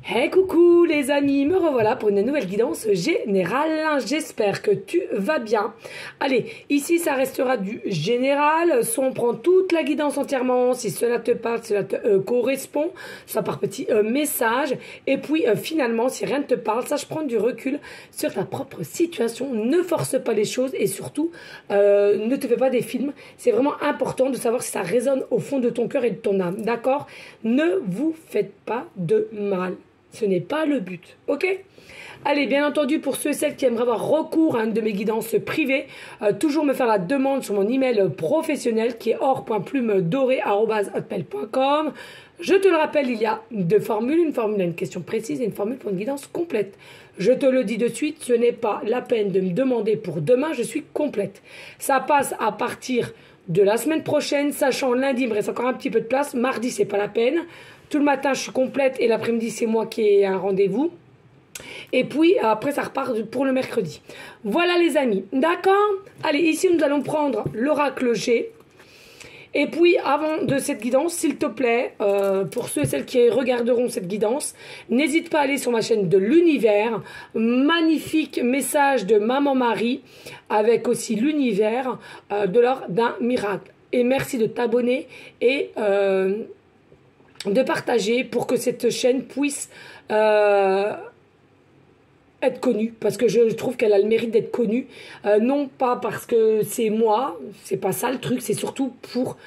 Hey coucou les amis, me revoilà pour une nouvelle guidance générale. J'espère que tu vas bien. Allez, ici ça restera du général. Soit on prend toute la guidance entièrement, si cela te parle, cela te correspond, soit par petits messages. Et puis finalement, si rien ne te parle, sache prendre du recul sur ta propre situation. Ne force pas les choses et surtout, ne te fais pas des films. C'est vraiment important de savoir si ça résonne au fond de ton cœur et de ton âme. D'accord? Ne vous faites pas de mal. Ce n'est pas le but, ok? Allez, bien entendu, pour ceux et celles qui aimeraient avoir recours à une de mes guidances privées, toujours me faire la demande sur mon email professionnel qui est or.plumedorée@hotmail.com. Je te le rappelle, il y a deux formules, une formule à une question précise et une formule pour une guidance complète. Je te le dis de suite, ce n'est pas la peine de me demander pour demain, je suis complète. Ça passe à partir de la semaine prochaine, sachant lundi, il me reste encore un petit peu de place, mardi, c'est pas la peine. Tout le matin, je suis complète et l'après-midi, c'est moi qui ai un rendez-vous. Et puis, après, ça repart pour le mercredi. Voilà, les amis. D'accord? Allez, ici, nous allons prendre l'oracle G. Et puis, avant de cette guidance, s'il te plaît, pour ceux et celles qui regarderont cette guidance, n'hésite pas à aller sur ma chaîne de l'univers. Magnifique message de Maman Marie, avec aussi l'univers de l'ordre d'un miracle. Et merci de t'abonner et de partager pour que cette chaîne puisse être connue, parce que je trouve qu'elle a le mérite d'être connue, non pas parce que c'est moi, c'est pas ça le truc, c'est surtout pour...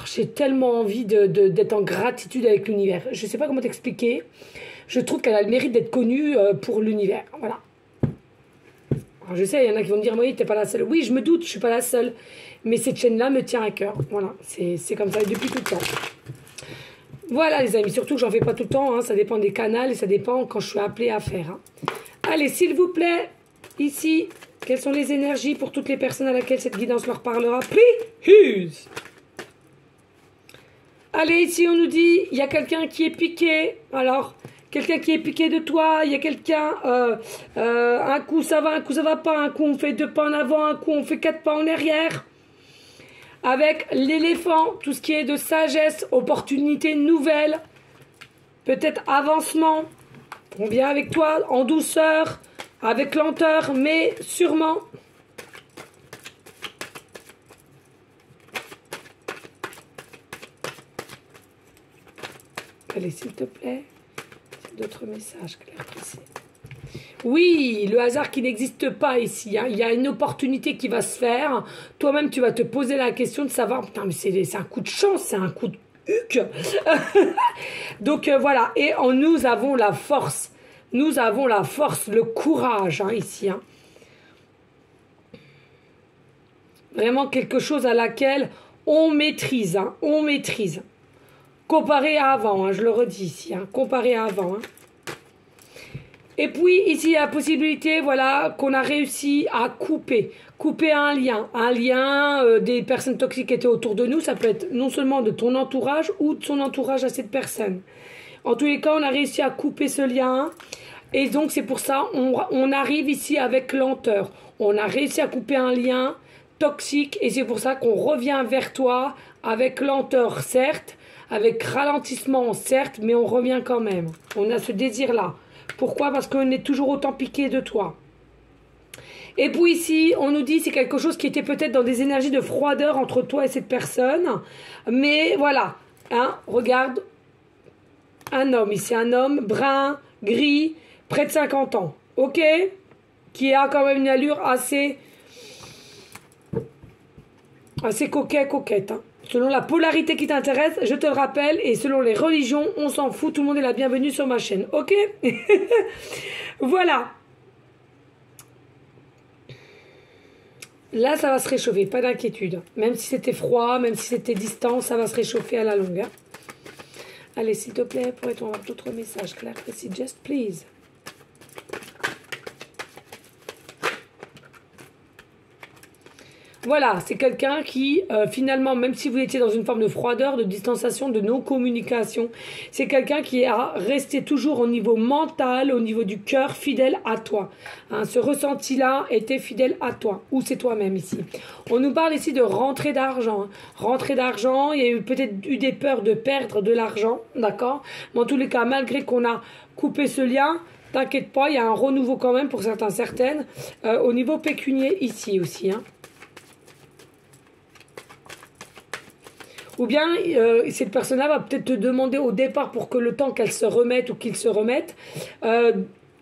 j'ai tellement envie d'être en gratitude avec l'univers. Je sais pas comment t'expliquer, je trouve qu'elle a le mérite d'être connue pour l'univers, voilà. Alors je sais, il y en a qui vont me dire, oui, t'es pas la seule. Oui, je me doute, je suis pas la seule, mais cette chaîne-là me tient à cœur, voilà, c'est comme ça depuis tout le temps. Voilà les amis, surtout que j'en fais pas tout le temps, hein, ça dépend des canaux et ça dépend quand je suis appelée à faire. Hein. Allez, s'il vous plaît, ici, quelles sont les énergies pour toutes les personnes à laquelle cette guidance leur parlera? Please. Allez, ici on nous dit, il y a quelqu'un qui est piqué, alors, quelqu'un qui est piqué de toi, il y a quelqu'un, un coup ça va pas, un coup on fait 2 pas en avant, un coup on fait 4 pas en arrière. Avec l'éléphant, tout ce qui est de sagesse, opportunité nouvelle, peut-être avancement. On vient avec toi en douceur, avec lenteur, mais sûrement. Allez, s'il te plaît, d'autres messages clairs précis. Oui, le hasard qui n'existe pas ici. Hein. Il y a une opportunité qui va se faire. Toi-même, tu vas te poser la question de savoir, putain, mais c'est un coup de chance, c'est un coup de huc. Donc voilà, et nous avons la force. Nous avons la force, le courage hein, ici. Hein. Vraiment quelque chose à laquelle on maîtrise. Hein, on maîtrise. Comparé à avant, hein, je le redis ici. Hein, comparé à avant. Hein. Et puis, ici, il y a la possibilité, voilà, qu'on a réussi à couper un lien des personnes toxiques qui étaient autour de nous. Ça peut être non seulement de ton entourage ou de son entourage à cette personne. En tous les cas, on a réussi à couper ce lien. Et donc, c'est pour ça, on arrive ici avec lenteur. On a réussi à couper un lien toxique et c'est pour ça qu'on revient vers toi avec lenteur, certes, avec ralentissement, certes, mais on revient quand même. On a ce désir-là. Pourquoi? Parce qu'on est toujours autant piqué de toi. Et puis ici, on nous dit c'est quelque chose qui était peut-être dans des énergies de froideur entre toi et cette personne. Mais voilà, hein, regarde, un homme, ici un homme brun, gris, près de 50 ans, ok? Qui a quand même une allure assez coquette, hein. Selon la polarité qui t'intéresse, je te le rappelle, et selon les religions, on s'en fout, tout le monde est la bienvenue sur ma chaîne, ok? Voilà. Là, ça va se réchauffer, pas d'inquiétude. Même si c'était froid, même si c'était distant, ça va se réchauffer à la longue. Hein. Allez, s'il te plaît, pourrait-on avoir d'autres messages clairs, précis, just please. Voilà, c'est quelqu'un qui, finalement, même si vous étiez dans une forme de froideur, de distanciation, de non-communication, c'est quelqu'un qui a resté toujours au niveau mental, au niveau du cœur, fidèle à toi. Hein, ce ressenti-là était fidèle à toi, ou c'est toi-même ici. On nous parle ici de rentrée d'argent. Hein. Rentrée d'argent, il y a peut-être eu des peurs de perdre de l'argent, d'accord? Mais en tous les cas, malgré qu'on a coupé ce lien, t'inquiète pas, il y a un renouveau quand même pour certains, certaines, au niveau pécunier ici aussi, hein. Ou bien, cette personne-là va peut-être te demander au départ pour que le temps qu'elle se remette ou qu'il se remette,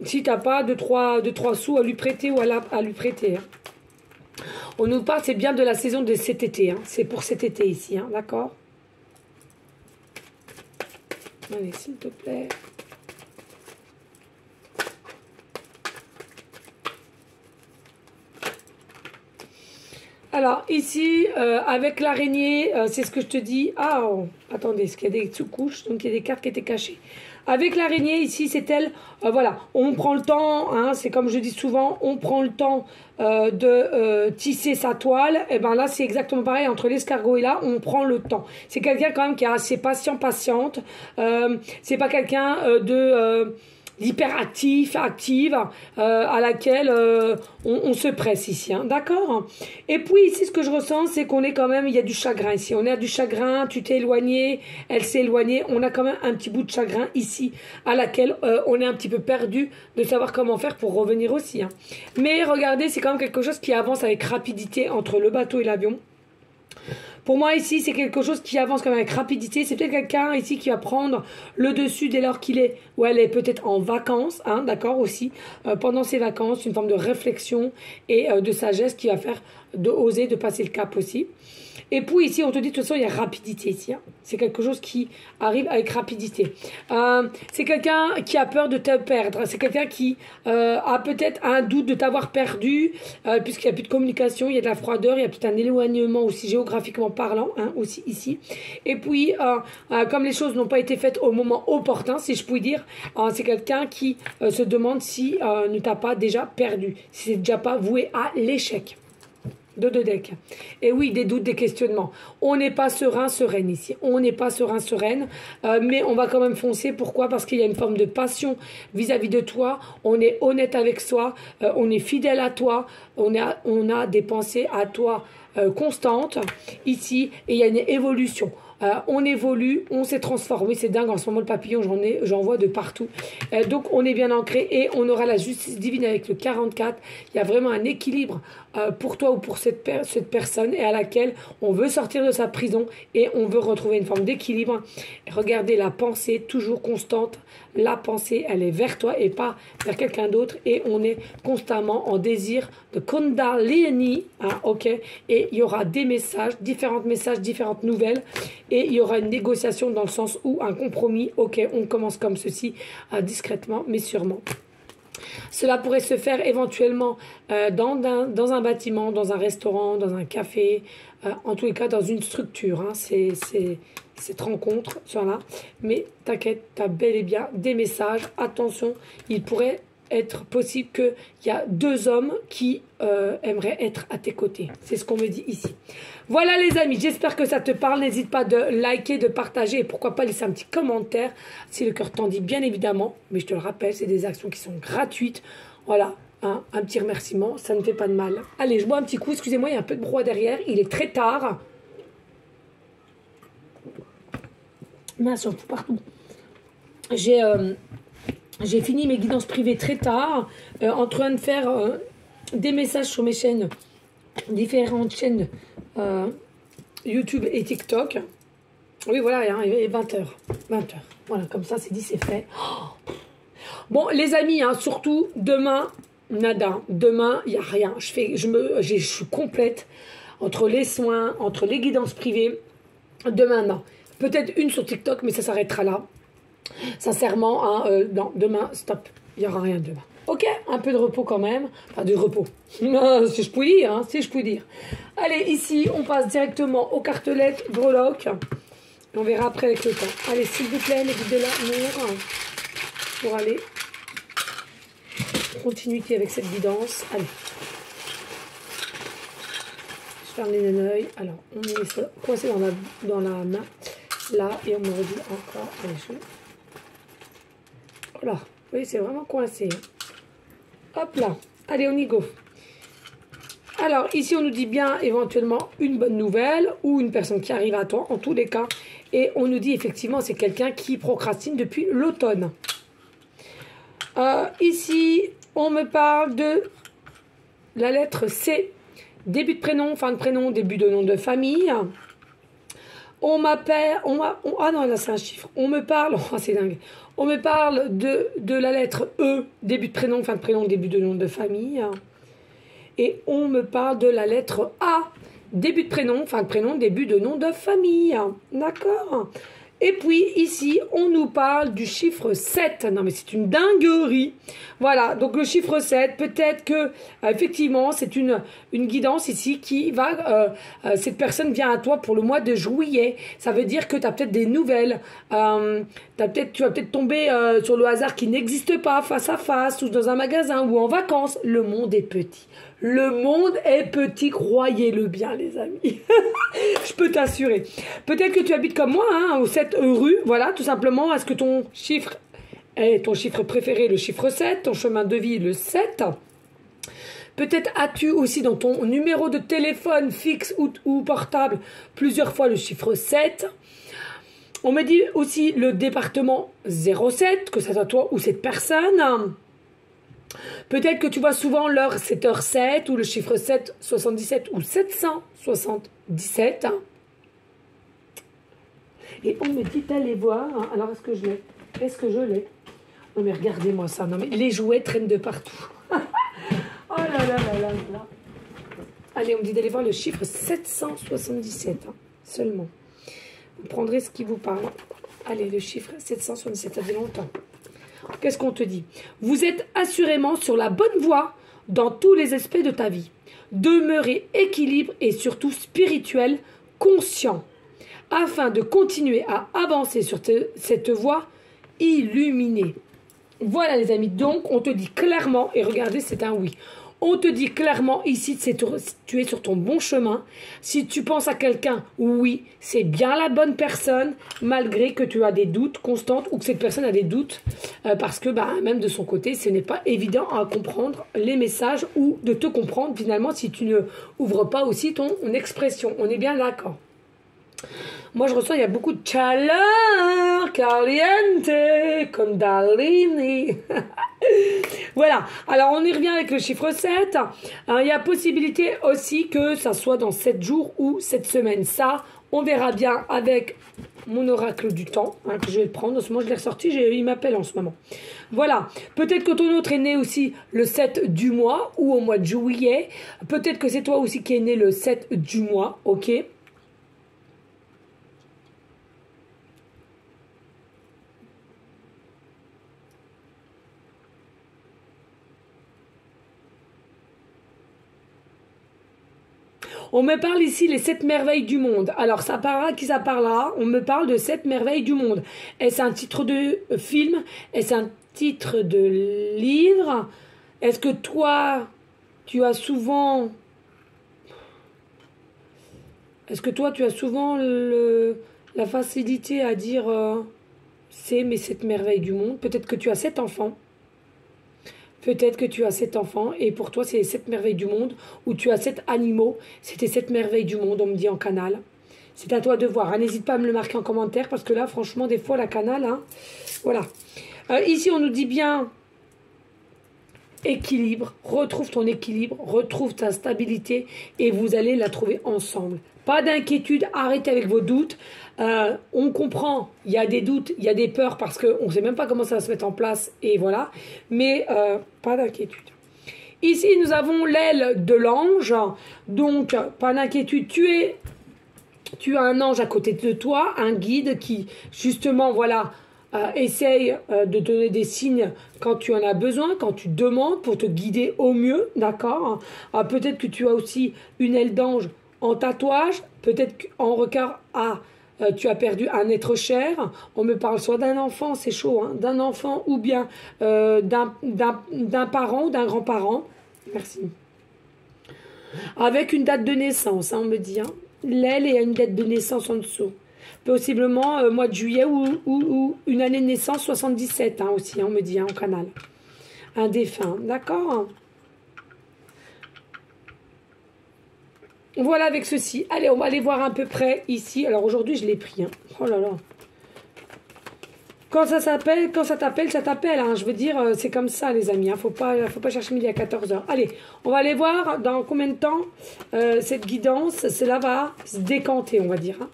si tu n'as pas deux, trois sous à lui prêter ou à lui prêter. Hein. On nous parle, c'est bien de la saison de cet été. Hein. C'est pour cet été ici, hein, d'accord? Allez, s'il te plaît. Alors, ici, avec l'araignée, c'est ce que je te dis. Ah, oh, attendez, est-ce qu'il y a des sous-couches? Donc, il y a des cartes qui étaient cachées. Avec l'araignée, ici, c'est elle. Voilà, on prend le temps, hein, c'est comme je dis souvent, on prend le temps de tisser sa toile. Et bien là, c'est exactement pareil, entre l'escargot et là, on prend le temps. C'est quelqu'un quand même qui est assez patient, patiente. C'est pas quelqu'un d'hyperactif, active, à laquelle on se presse ici, hein, d'accord? Et puis ici, ce que je ressens, c'est qu'on est quand même, il y a du chagrin ici, on a du chagrin, tu t'es éloigné, elle s'est éloignée, on a quand même un petit bout de chagrin ici, à laquelle on est un petit peu perdu de savoir comment faire pour revenir aussi, hein. Mais regardez, c'est quand même quelque chose qui avance avec rapidité entre le bateau et l'avion. Pour moi, ici, c'est quelque chose qui avance quand même avec rapidité. C'est peut-être quelqu'un ici qui va prendre le dessus dès lors qu'il est, ou elle est peut-être en vacances, hein, d'accord, aussi. Pendant ses vacances, une forme de réflexion et de sagesse qui va faire de oser, de passer le cap aussi. Et puis ici, on te dit, de toute façon, il y a rapidité ici. Hein. C'est quelque chose qui arrive avec rapidité. C'est quelqu'un qui a peur de te perdre. C'est quelqu'un qui a peut-être un doute de t'avoir perdu, puisqu'il n'y a plus de communication, il y a de la froideur, il y a peut-être un éloignement aussi géographiquement parlant, hein, aussi ici. Et puis, comme les choses n'ont pas été faites au moment opportun, si je puis dire, c'est quelqu'un qui se demande si ne t'a pas déjà perdu, si c'est déjà pas voué à l'échec. De deux decks. Et oui, des doutes, des questionnements. On n'est pas serein, sereine ici. On n'est pas serein, sereine. Mais on va quand même foncer. Pourquoi? Parce qu'il y a une forme de passion vis-à-vis de toi. On est honnête avec soi. On est fidèle à toi. On a des pensées à toi constantes ici. Et il y a une évolution. On évolue, on s'est transformé, c'est dingue en ce moment le papillon, j'en vois de partout. Donc on est bien ancré et on aura la justice divine avec le 44. Il y a vraiment un équilibre pour toi ou pour cette personne et à laquelle on veut sortir de sa prison et on veut retrouver une forme d'équilibre. Regardez la pensée toujours constante. La pensée, elle est vers toi et pas vers quelqu'un d'autre et on est constamment en désir de Kundalini, hein, ok. Et il y aura des messages, différentes nouvelles. Et il y aura une négociation dans le sens où un compromis, ok, on commence comme ceci, discrètement, mais sûrement. Cela pourrait se faire éventuellement dans un bâtiment, dans un restaurant, dans un café, en tous les cas dans une structure. Hein, cette rencontre, voilà. Mais t'inquiète, tu as bel et bien des messages. Attention, il pourrait être possible qu'il y a deux hommes qui aimeraient être à tes côtés. C'est ce qu'on me dit ici. Voilà les amis, j'espère que ça te parle. N'hésite pas de liker, de partager et pourquoi pas laisser un petit commentaire si le cœur t'en dit, bien évidemment. Mais je te le rappelle, c'est des actions qui sont gratuites. Voilà, hein, un petit remerciement, ça ne fait pas de mal. Allez, je bois un petit coup, excusez-moi, il y a un peu de brouhaha derrière. Il est très tard. Mince, j'en fous partout. J'ai fini mes guidances privées très tard, en train de faire des messages sur mes chaînes, différentes chaînes YouTube et TikTok. Oui, voilà, il est 20h. 20h. Voilà, comme ça, c'est dit, c'est fait. Oh. Bon, les amis, hein, surtout, demain, nada. Demain, il n'y a rien. Je suis complète entre les soins, entre les guidances privées. Demain, non. Peut-être une sur TikTok, mais ça s'arrêtera là. Sincèrement, hein, non, demain, stop. Il n'y aura rien demain. Ok, un peu de repos quand même. Enfin, du repos. Si je puis dire, hein, si je puis dire. Allez, ici, on passe directement aux cartelettes breloques. On verra après avec le temps. Allez, s'il vous plaît, les guides de l'amour. Pour aller en continuité avec cette guidance. Allez. ferme les œils. Alors, on met ça coincé dans la main. Là, et on me redit encore. Allez, voilà. Oui, c'est vraiment coincé. Hop là. Allez, on y go. Alors, ici, on nous dit bien éventuellement une bonne nouvelle ou une personne qui arrive à toi, en tous les cas. Et on nous dit effectivement, c'est quelqu'un qui procrastine depuis l'automne. Ici, on me parle de la lettre C. Début de prénom, fin de prénom, début de nom de famille. On m'appelle... ah non, là, c'est un chiffre. On me parle... Oh, c'est dingue. On me parle de la lettre E. Début de prénom, fin de prénom, début de nom de famille. Et on me parle de la lettre A. Début de prénom, fin de prénom, début de nom de famille. D'accord? Et puis ici, on nous parle du chiffre 7. Non mais c'est une dinguerie. Voilà, donc le chiffre 7, peut-être que effectivement, c'est une guidance ici qui va... cette personne vient à toi pour le mois de juillet. Ça veut dire que tu as peut-être des nouvelles. Tu vas peut-être tomber sur le hasard qui n'existe pas face à face ou dans un magasin ou en vacances. Le monde est petit. Le monde est petit, croyez-le bien, les amis. Je peux t'assurer. Peut-être que tu habites comme moi, hein, au 7 rue. Voilà, tout simplement. Est-ce que ton chiffre est ton chiffre préféré, le chiffre 7, ton chemin de vie, le 7? Peut-être as-tu aussi dans ton numéro de téléphone fixe ou portable plusieurs fois le chiffre 7. On me dit aussi le département 07, que ça soit toi ou cette personne. Peut-être que tu vois souvent l'heure 7h07 ou le chiffre 777 ou 777. Et on me dit d'aller voir. Alors est-ce que je l'ai? Est-ce que je l'ai? Non mais regardez-moi ça. Non mais les jouets traînent de partout. Oh là là là là là. Allez, on me dit d'aller voir le chiffre 777. Seulement. Vous prendrez ce qui vous parle. Allez, le chiffre 777, ça fait longtemps. Qu'est-ce qu'on te dit? Vous êtes assurément sur la bonne voie dans tous les aspects de ta vie. Demeurez équilibre et surtout spirituel, conscient, afin de continuer à avancer sur cette voie illuminée. Voilà les amis, donc on te dit clairement, et regardez c'est un oui, on te dit clairement ici, tu es sur ton bon chemin. Si tu penses à quelqu'un, oui, c'est bien la bonne personne, malgré que tu as des doutes constants ou que cette personne a des doutes, parce que même de son côté, ce n'est pas évident à comprendre les messages ou de te comprendre finalement si tu ne ouvres pas aussi ton expression. On est bien d'accord. Moi, je ressens, il y a beaucoup de chaleur, caliente, Kundalini. Voilà. Alors, on y revient avec le chiffre 7. Il y a possibilité aussi que ça soit dans 7 jours ou 7 semaines. Ça, on verra bien avec mon oracle du temps, que je vais prendre. En ce moment, je l'ai ressorti, il m'appelle en ce moment. Voilà. Peut-être que ton autre est né aussi le 7 du mois ou au mois de juillet. Peut-être que c'est toi aussi qui est né le 7 du mois, ok? On me parle ici les 7 merveilles du monde. Alors, ça parlera qui ça parlera. On me parle de 7 merveilles du monde. Est-ce un titre de film? Est-ce un titre de livre? Est-ce que toi, tu as souvent... Est-ce que toi, tu as souvent la facilité à dire c'est mes 7 merveilles du monde? Peut-être que tu as 7 enfants. Peut-être que tu as 7 enfants et pour toi, c'est les 7 merveilles du monde. Ou tu as 7 animaux, c'était 7 merveilles du monde, on me dit en canal. C'est à toi de voir. N'hésite pas à me le marquer en commentaire parce que là, franchement, des fois, la canal, voilà. Ici, on nous dit bien équilibre. Retrouve ton équilibre, retrouve ta stabilité et vous allez la trouver ensemble. Pas d'inquiétude, arrêtez avec vos doutes. On comprend, il y a des doutes, il y a des peurs parce qu'on ne sait même pas comment ça va se mettre en place et voilà. Mais pas d'inquiétude. Ici, nous avons l'aile de l'ange. Donc, pas d'inquiétude, tu as un ange à côté de toi, un guide qui, justement, voilà, essaye de donner des signes quand tu en as besoin, quand tu demandes pour te guider au mieux, d'accord? Peut-être que tu as aussi une aile d'ange en tatouage, peut-être qu'en regard tu as perdu un être cher. On me parle soit d'un enfant, c'est chaud, hein, d'un enfant ou bien d'un parent ou d'un grand-parent. Merci. Avec une date de naissance, hein, on me dit. Hein. L'aile et une date de naissance en dessous. Possiblement mois de juillet ou une année de naissance 77 hein, aussi, hein, on me dit, hein, au canal. Un défunt, d'accord. Voilà avec ceci. Allez, on va aller voir à peu près ici. Alors aujourd'hui, je l'ai pris. Hein. Oh là là. Quand ça s'appelle, quand ça t'appelle, ça t'appelle. Hein. Je veux dire, c'est comme ça, les amis. Hein. Faut pas chercher midi à 14 h. Allez, on va aller voir dans combien de temps cette guidance, cela va se décanter, on va dire. Hein.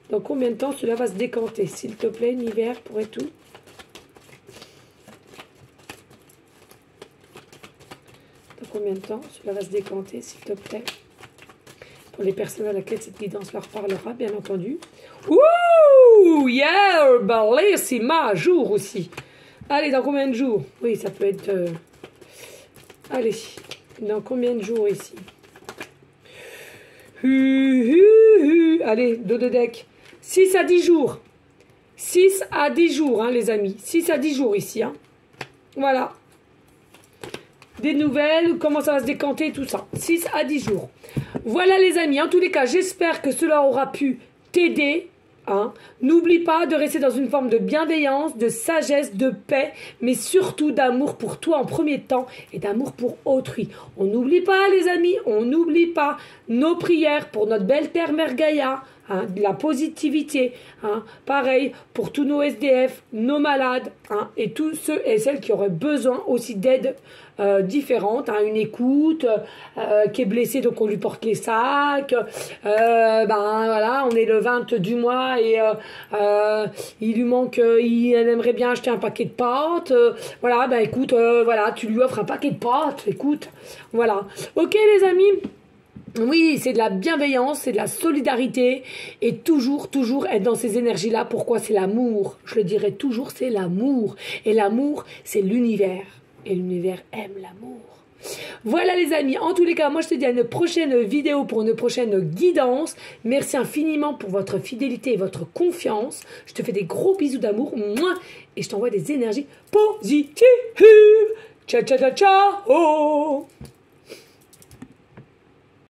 Dans combien de temps cela va se décanter, s'il te plaît, Univers, pour et tout. Dans combien de temps cela va se décanter, s'il te plaît. Pour les personnes à laquelle cette guidance leur parlera, bien entendu. Ouh, yeah, bellissima, jour aussi. Allez, dans combien de jours? Oui, ça peut être... Allez, dans combien de jours ici? Allez, dos de deck. 6 à 10 jours. 6 à 10 jours, hein, les amis. 6 à 10 jours ici. Hein. Voilà. Des nouvelles, comment ça va se décanter, tout ça. 6 à 10 jours. Voilà, les amis. En tous les cas, j'espère que cela aura pu t'aider. Hein. N'oublie pas de rester dans une forme de bienveillance, de sagesse, de paix, mais surtout d'amour pour toi en premier temps et d'amour pour autrui. On n'oublie pas, les amis, on n'oublie pas nos prières pour notre belle terre Mère Gaïa, hein, de la positivité, hein, pareil pour tous nos SDF, nos malades, hein, et tous ceux et celles qui auraient besoin aussi d'aide différentes, hein, une écoute, qui est blessé donc on lui porte les sacs, ben voilà, on est le 20 du mois et il lui manque, il aimerait bien acheter un paquet de pâtes, voilà, ben écoute, voilà, tu lui offres un paquet de pâtes, écoute, voilà, ok les amis. Oui, c'est de la bienveillance, c'est de la solidarité et toujours être dans ces énergies-là. Pourquoi? C'est l'amour. Je le dirai toujours, c'est l'amour. Et l'amour, c'est l'univers. Et l'univers aime l'amour. Voilà les amis, en tous les cas, moi je te dis à une prochaine vidéo pour une prochaine guidance. Merci infiniment pour votre fidélité et votre confiance. Je te fais des gros bisous d'amour, moi, et je t'envoie des énergies positives. Ciao, ciao, ciao, ciao.